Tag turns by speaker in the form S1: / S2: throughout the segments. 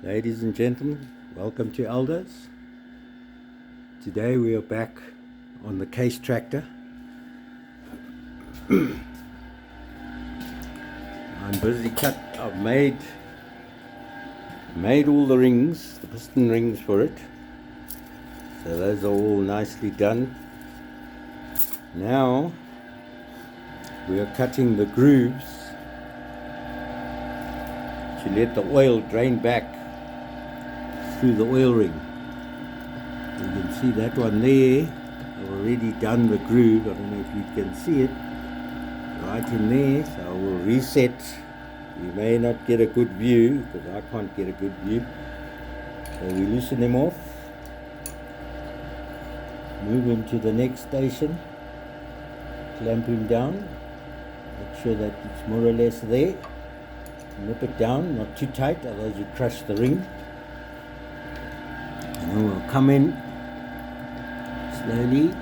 S1: Ladies and gentlemen, welcome to Aldos. Today we are back on the case tractor. I'm busy I've made all the rings, the piston rings for it. So those are all nicely done. Now we are cutting the grooves to let the oil drain back through the oil ring. You can see that one there. I've already done the groove. I don't know if you can see it right in there. So I will reset. You may not get a good view because I can't get a good view. So we loosen them off, move him to the next station, clamp him down, make sure that it's more or less there, nip it down, not too tight, otherwise you crush the ring. And then we'll come in slowly.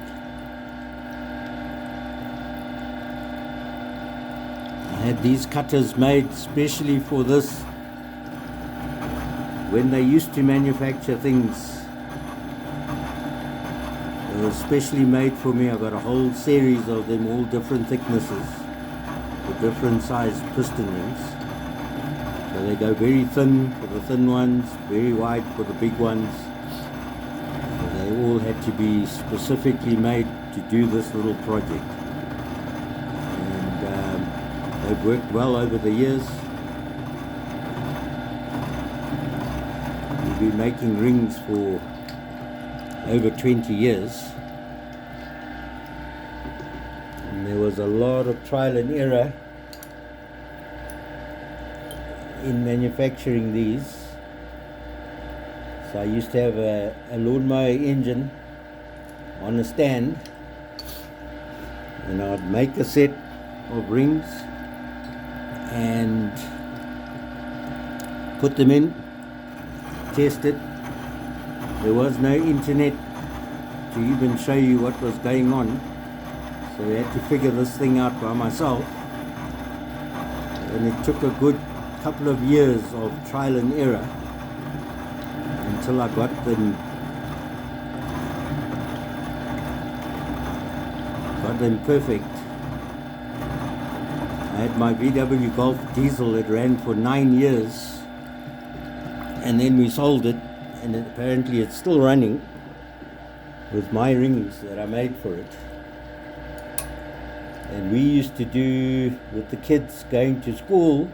S1: I had these cutters made specially for this. When they used to manufacture things, they were specially made for me. I've got a whole series of them, all different thicknesses, with different sized piston rings. So they go very thin for the thin ones, very wide for the big ones. So they all had to be specifically made to do this little project. And they've worked well over the years. We've been making rings for over 20 years. And there was a lot of trial and error in manufacturing these. So I used to have a lawnmower engine on a stand, and I'd make a set of rings and put them in, test it. There was no internet to even show you what was going on, so I had to figure this thing out by myself, and it took a good couple of years of trial and error until I got them perfect. I had my VW Golf diesel that ran for 9 years, and then we sold it, and apparently it's still running with my rings that I made for it. And we used to do, with the kids going to school,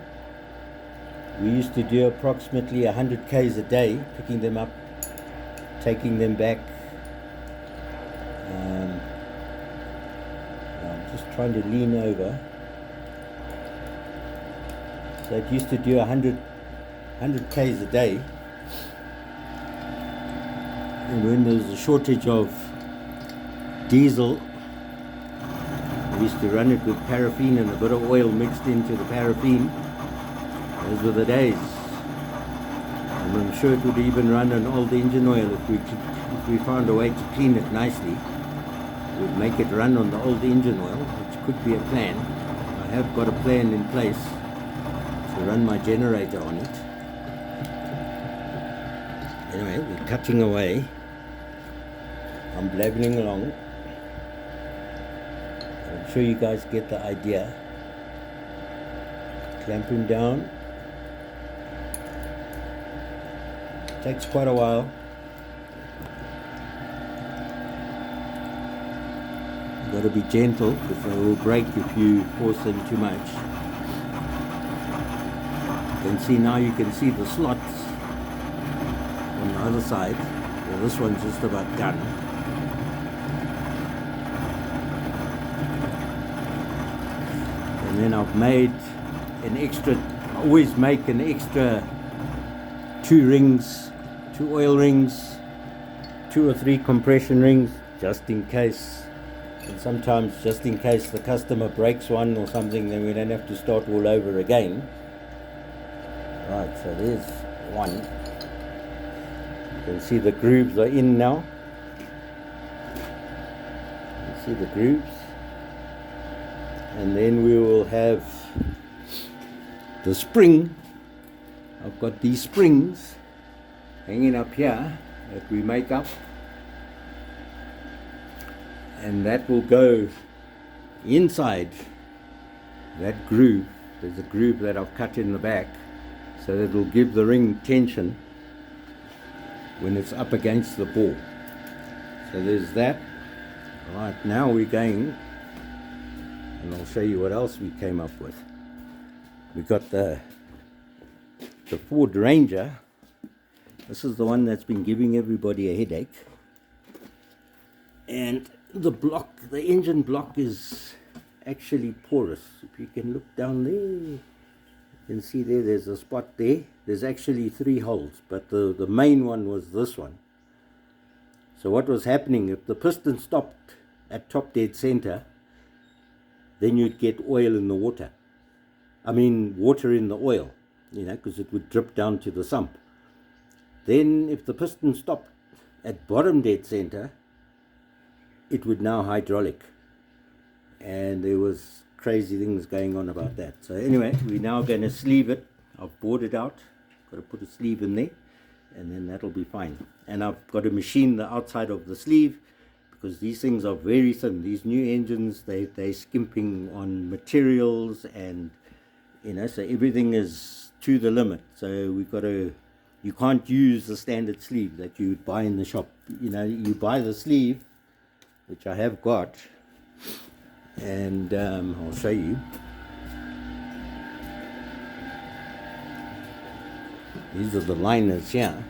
S1: we used to do approximately 100 Ks a day, picking them up, taking them back. I'm just trying to lean over. So it used to do 100 Ks a day. And when there was a shortage of diesel, we used to run it with paraffin and a bit of oil mixed into the paraffin. Those were the days. And I'm sure it would even run on old engine oil if we found a way to clean it nicely. We'd make it run on the old engine oil, which could be a plan. I have got a plan in place to run my generator on it. Anyway, we're cutting away. I'm blabbering along. I'm sure you guys get the idea. Clamp him down. Takes quite a while. You've got to be gentle because they will break if you force them too much. You can see now, you can see the slots on the other side. Well, this one's just about done. And then I've made an extra, I always make an extra 2 rings, 2 oil rings, 2 or 3 compression rings, just in case. And sometimes just in case the customer breaks one or something, then we don't have to start all over again. Right, so there's one. You can see the grooves are in now. You see the grooves. And then we will have the spring. I've got these springs hanging up here that we make up, and that will go inside that groove. There's a groove that I've cut in the back, so that it will give the ring tension when it's up against the bore. So there's that. Right, now we're going, and I'll show you what else we came up with. We got the Ford Ranger. This is the one that's been giving everybody a headache. And the block, the engine block, is actually porous. If you can look down there, you can see there's a spot there. There's actually 3 holes, but the main one was this one. So what was happening, if the piston stopped at top dead center, then you'd get oil in the water. I mean water in the oil, because it would drip down to the sump. Then if the piston stopped at bottom dead center, it would now hydraulic. And there was crazy things going on about that. So anyway, we're now going to sleeve it. I've bored it out. Got to put a sleeve in there, and then that'll be fine. And I've got to machine the outside of the sleeve, because these things are very thin. These new engines, they're skimping on materials, and so everything is to the limit. So you can't use the standard sleeve that you would buy in the shop. You buy the sleeve, which I have got, and I'll show you. These are the liners here.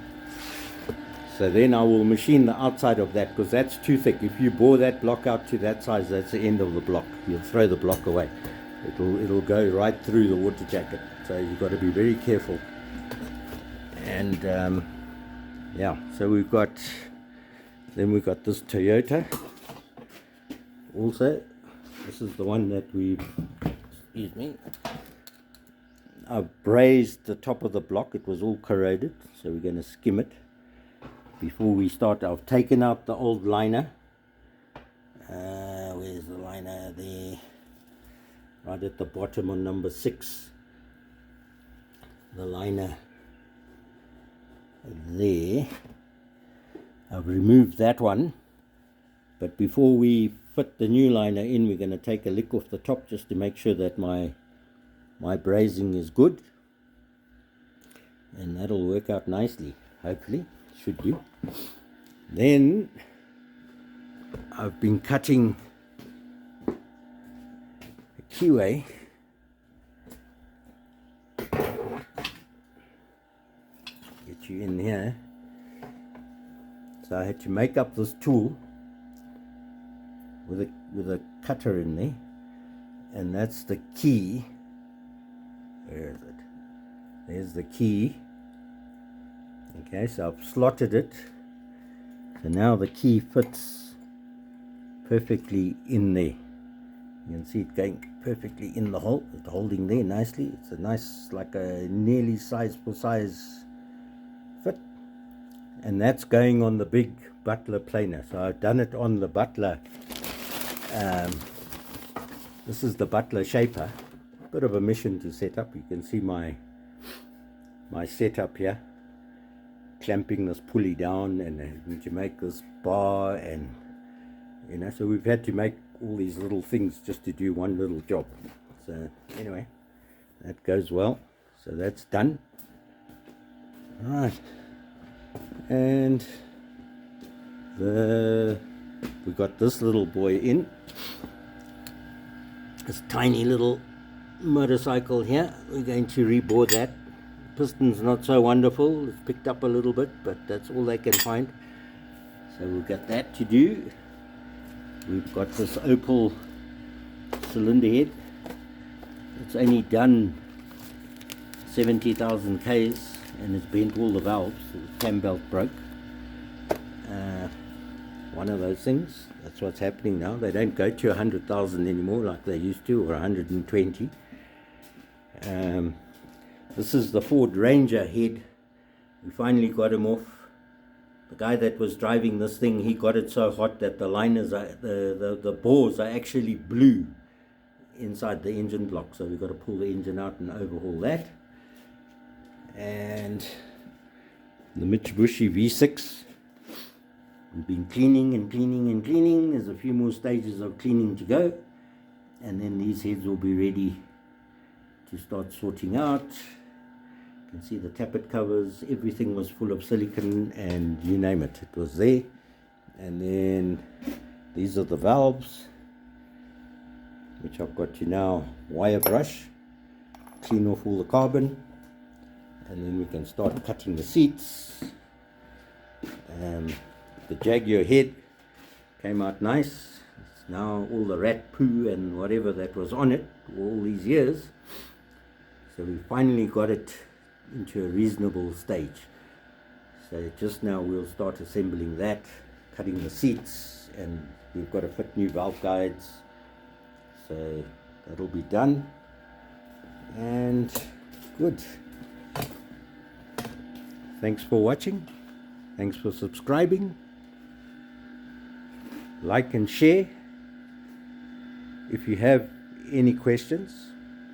S1: So then I will machine the outside of that, because that's too thick. If you bore that block out to that size, that's the end of the block. You'll throw the block away. It'll go right through the water jacket. So you've got to be very careful. And yeah, so we've got this Toyota. Also, this is the one that I've brazed the top of the block. It was all corroded, so we're going to skim it before we start. I've taken out the old liner. Where's the liner? There, right at the bottom on number 6. The liner there. I've removed that one, but before we fit the new liner in, we're going to take a lick off the top just to make sure that my brazing is good, and that'll work out nicely, hopefully. Should do. Then I've been cutting a keyway. Get you in here. So I had to make up this tool with a cutter in there, and that's the key. Where is it? There's the key. Okay, so I've slotted it. So now the key fits perfectly in there. You can see it going perfectly in the hole. It's holding there nicely. It's a nice, like a nearly size for size fit. And that's going on the big Butler planer. So I've done it on the Butler. This is the Butler shaper. Bit of a mission to set up. You can see my setup here. Clamping this pulley down, and having to make this bar, and so we've had to make all these little things just to do one little job. So anyway, that goes well. So that's done. Right, and we got this little boy in. This tiny little motorcycle here. We're going to rebore that. Piston's not so wonderful. It's picked up a little bit, but that's all they can find. So we'll get that to do. We've got this Opal cylinder head. It's only done 70,000 Ks, and it's bent all the valves. The cam belt broke. One of those things. That's what's happening now. They don't go to 100,000 anymore like they used to, or 120. This is the Ford Ranger head. We finally got him off. The guy that was driving this thing, he got it so hot that the liners are, the bores are actually blue inside the engine block. So we've got to pull the engine out and overhaul that. And the Mitsubishi V6. We've been cleaning and cleaning and cleaning. There's a few more stages of cleaning to go, and then these heads will be ready to start sorting out. You can see the tappet covers, everything was full of silicone and you name it, it was there. And then these are the valves, which I've got to now wire brush, clean off all the carbon, and then we can start cutting the seats. The Jaguar head came out nice. It's now all the rat poo and whatever that was on it all these years. So we finally got it into a reasonable stage. So just now we'll start assembling that, cutting the seats, and we've got to fit new valve guides. So that'll be done. And good. Thanks for watching. Thanks for subscribing. Like and share. If you have any questions,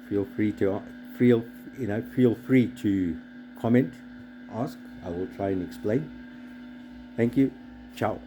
S1: feel free to comment, ask. I will try and explain. Thank you. Ciao.